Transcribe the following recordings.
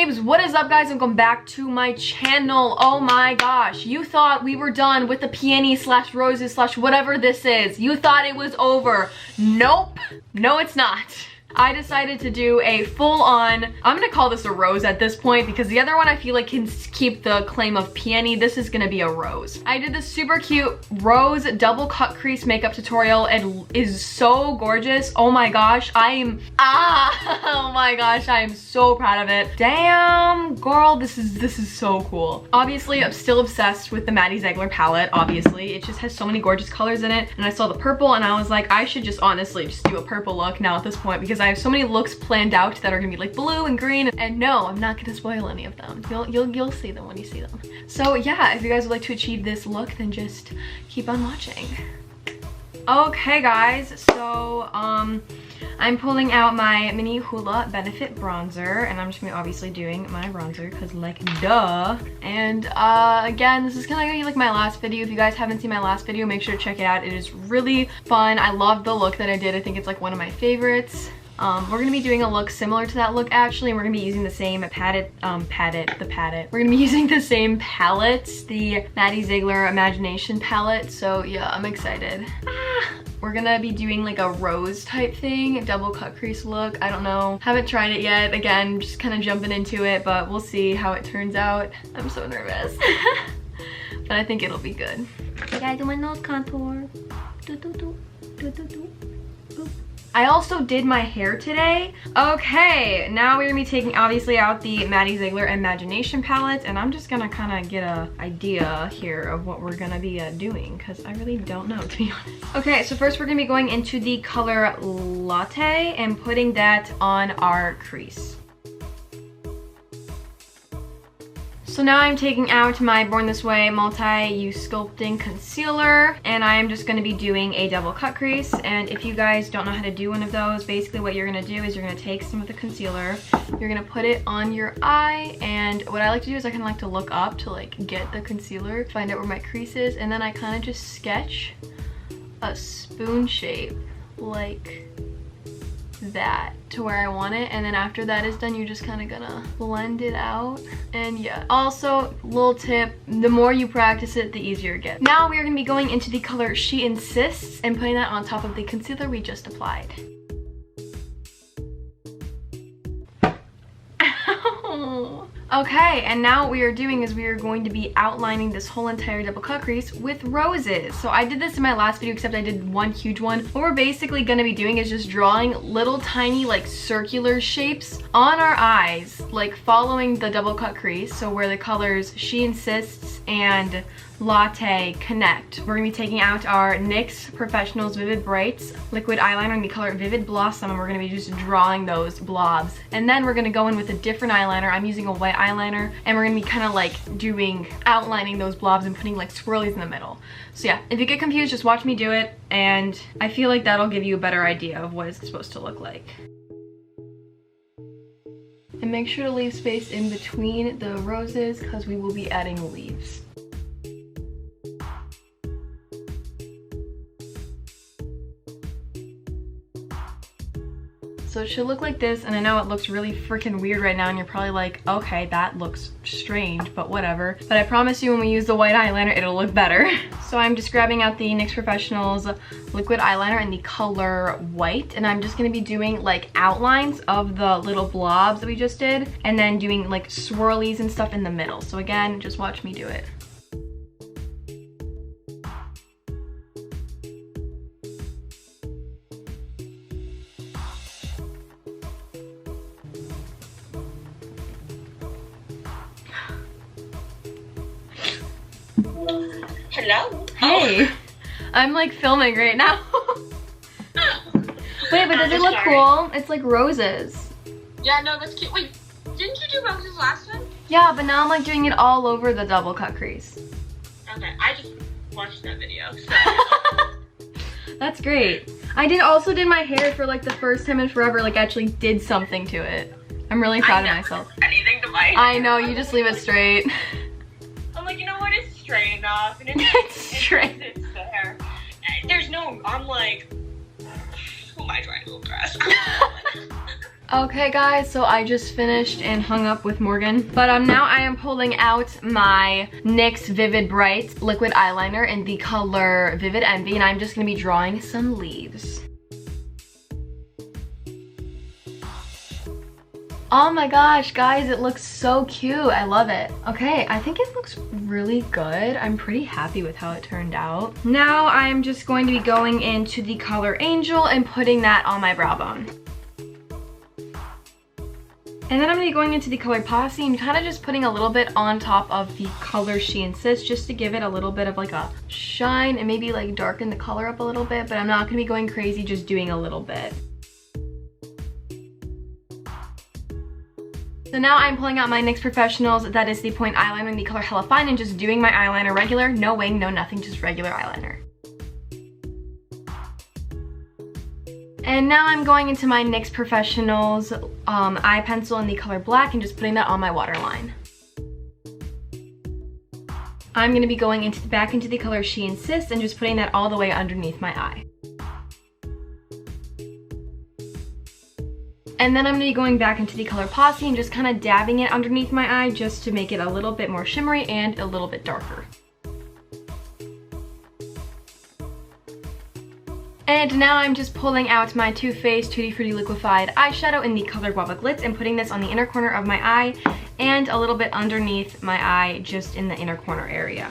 babes, what is up guys? Welcome back to my channel. Oh my gosh, you thought we were done with the peony slash roses slash whatever this is. You thought it was over. Nope. No, it's not. I decided to do a full-on, I'm gonna call this a rose at this point because the other one I feel like can keep the claim of peony. This is gonna be a rose. I did this super cute rose double cut crease makeup tutorial. It is so gorgeous. Oh my gosh, oh my gosh, I am so proud of it. Damn, girl, this is so cool. Obviously, I'm still obsessed with the Maddie Ziegler palette, obviously. It just has so many gorgeous colors in it. And I saw the purple and I was like, I should just honestly just do a purple look now at this point because I have so many looks planned out that are gonna be like blue and green, and no, I'm not gonna spoil any of them. You'll see them when you see them. So yeah, if you guys would like to achieve this look, then just keep on watching. Okay guys, so I'm pulling out my mini Hoola Benefit bronzer, and I'm just gonna be obviously doing my bronzer because like duh. And again, this is kind of gonna be like my last video. If you guys haven't seen my last video, make sure to check it out. It is really fun. I love the look that I did. I think it's like one of my favorites. We're gonna be doing a look similar to that look actually, and we're gonna be using the same We're gonna be using the same palette, the Maddie Ziegler Imagination palette. So yeah, I'm excited. We're gonna be doing like a rose type thing, double cut crease look. I don't know, haven't tried it yet. Again, just kind of jumping into it, but we'll see how it turns out. I'm so nervous, but I think it'll be good. I gotta do my nose contour. I also did my hair today. Okay, now we're gonna be taking obviously out the Maddie Ziegler Imagination palette, and I'm just gonna kind of get an idea here of what we're gonna be doing because I really don't know, to be honest. Okay, so first we're gonna be going into the color Latte and putting that on our crease. So now I'm taking out my Born This Way Multi-Use Sculpting Concealer, and I'm just going to be doing a double cut crease. And if you guys don't know how to do one of those, basically what you're going to do is you're going to take some of the concealer, you're going to put it on your eye, and what I like to do is I kind of like to look up to like get the concealer, find out where my crease is, and then I kind of just sketch a spoon shape like that to where I want it, and then after that is done, you're just kind of gonna blend it out. And yeah, also little tip, the more you practice it, the easier it gets. Now we are gonna be going into the color She Insists and putting that on top of the concealer we just applied. Ow. Okay, and now what we are doing is we are going to be outlining this whole entire double cut crease with roses. So I did this in my last video, except I did one huge one. What we're basically gonna be doing is just drawing little tiny like circular shapes on our eyes, like following the double cut crease. So where the colors She Insists and Latte connect. We're gonna be taking out our NYX Professionals Vivid Brights liquid eyeliner in the color Vivid Blossom, and we're gonna be just drawing those blobs. And then we're gonna go in with a different eyeliner. I'm using a white eyeliner, and we're gonna be kind of like outlining those blobs and putting like swirlies in the middle. So yeah, if you get confused, just watch me do it, and I feel like that'll give you a better idea of what it's supposed to look like. And make sure to leave space in between the roses because we will be adding leaves. So it should look like this, and I know it looks really freaking weird right now and you're probably like, okay, that looks strange, but whatever. But I promise you when we use the white eyeliner, it'll look better. So I'm just grabbing out the NYX Professionals liquid eyeliner in the color White, and I'm just gonna be doing like outlines of the little blobs that we just did, and then doing like swirlies and stuff in the middle. So again, just watch me do it. Hello? Hey! Oh. I'm like filming right now. Wait, but does it look cool? It's like roses. Yeah, no, that's cute. Wait, didn't you do roses last time? Yeah, but now I'm like doing it all over the double cut crease. Okay, I just watched that video, so. That's great. I also did my hair for like the first time in forever, like actually did something to it. I'm really proud of myself. Anything to my hair. I know, you just leave it straight. I'm like, you know what, it's straight enough. And it's straight. It's there. There's no, I'm like, who am I trying to impress? Okay guys, so I just finished and hung up with Morgan, but now I am pulling out my NYX Vivid Bright liquid eyeliner in the color Vivid Envy, and I'm just gonna be drawing some leaves. Oh my gosh, guys, it looks so cute. I love it. Okay, I think it looks really good. I'm pretty happy with how it turned out. Now I'm just going to be going into the color Angel and putting that on my brow bone. And then I'm gonna be going into the color Posse and kind of just putting a little bit on top of the color She Insists, just to give it a little bit of like a shine and maybe like darken the color up a little bit, but I'm not gonna be going crazy, just doing a little bit. So now I'm pulling out my NYX Professionals, that is the point eyeliner in the color Hella Fine, and just doing my eyeliner regular, no wing, no nothing, just regular eyeliner. And now I'm going into my NYX Professionals eye pencil in the color Black and just putting that on my waterline. I'm going to be going back into the color She Insists and just putting that all the way underneath my eye. And then I'm going to be going back into the color Posse and just kind of dabbing it underneath my eye just to make it a little bit more shimmery and a little bit darker. And now I'm just pulling out my Too Faced Tutti Frutti Liquefied Eyeshadow in the color Guava Glitz and putting this on the inner corner of my eye and a little bit underneath my eye, just in the inner corner area.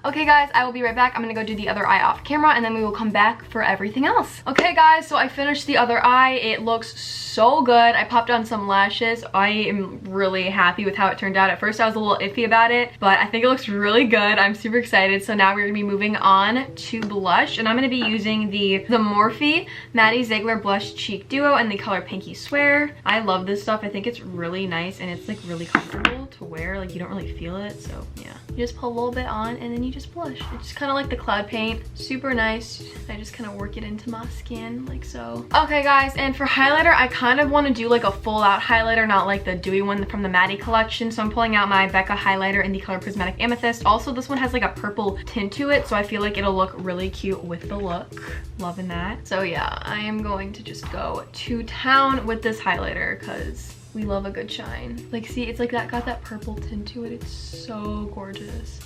Okay guys, I will be right back. I'm gonna go do the other eye off camera and then we will come back for everything else. Okay guys, so I finished the other eye. It looks so good. I popped on some lashes. I am really happy with how it turned out. At first I was a little iffy about it, but I think it looks really good. I'm super excited. So now we're gonna be moving on to blush, and I'm gonna be using the Morphe Maddie Ziegler Blush Cheek Duo in the color Pinky Swear. I love this stuff. I think it's really nice and it's like really comfortable to wear. Like you don't really feel it, so yeah. You just pull a little bit on and then you just blush. It's just kind of like the cloud paint. Super nice. I just kind of work it into my skin like so. Okay guys, and for highlighter, I kind of want to do like a full out highlighter, not like the dewy one from the Maddie collection. So I'm pulling out my Becca highlighter in the color Prismatic Amethyst. Also, this one has like a purple tint to it, so I feel like it'll look really cute with the look. Loving that. So yeah, I am going to just go to town with this highlighter because we love a good shine. Like, see, it's like that got that purple tint to it. It's so gorgeous.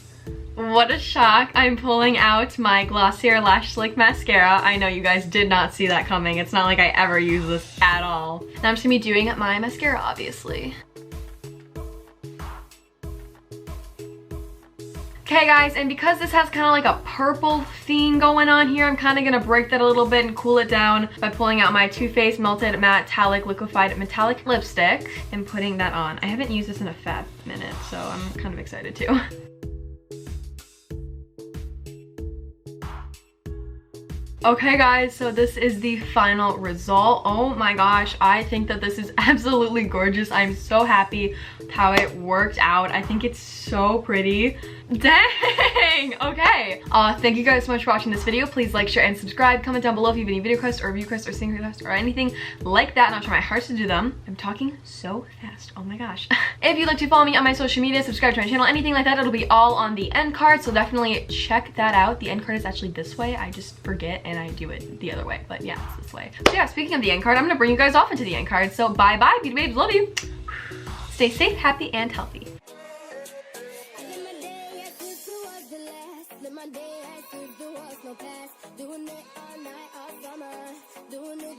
What a shock. I'm pulling out my Glossier Lash Slick Mascara. I know you guys did not see that coming. It's not like I ever use this at all. Now I'm just gonna be doing my mascara, obviously. Okay guys, and because this has kind of like a purple theme going on here, I'm kind of going to break that a little bit and cool it down by pulling out my Too Faced Melted Matte Metallic Liquefied Metallic Lipstick and putting that on. I haven't used this in a fat minute, so I'm kind of excited too. Okay guys, so this is the final result. Oh my gosh, I think that this is absolutely gorgeous. I'm so happy with how it worked out. I think it's so pretty. Dang! Okay. Thank you guys so much for watching this video. Please like, share, and subscribe. Comment down below if you have any video requests or review requests or singing requests or anything like that, and I'll try my hardest to do them. I'm talking so fast. Oh my gosh. If you'd like to follow me on my social media, subscribe to my channel, anything like that, it'll be all on the end card, so definitely check that out. The end card is actually this way. I just forget and I do it the other way, but yeah, it's this way. So yeah, speaking of the end card, I'm gonna bring you guys off into the end card. So bye bye, beauty babes, love you. Stay safe, happy, and healthy. Doing it all night, all summer, doing it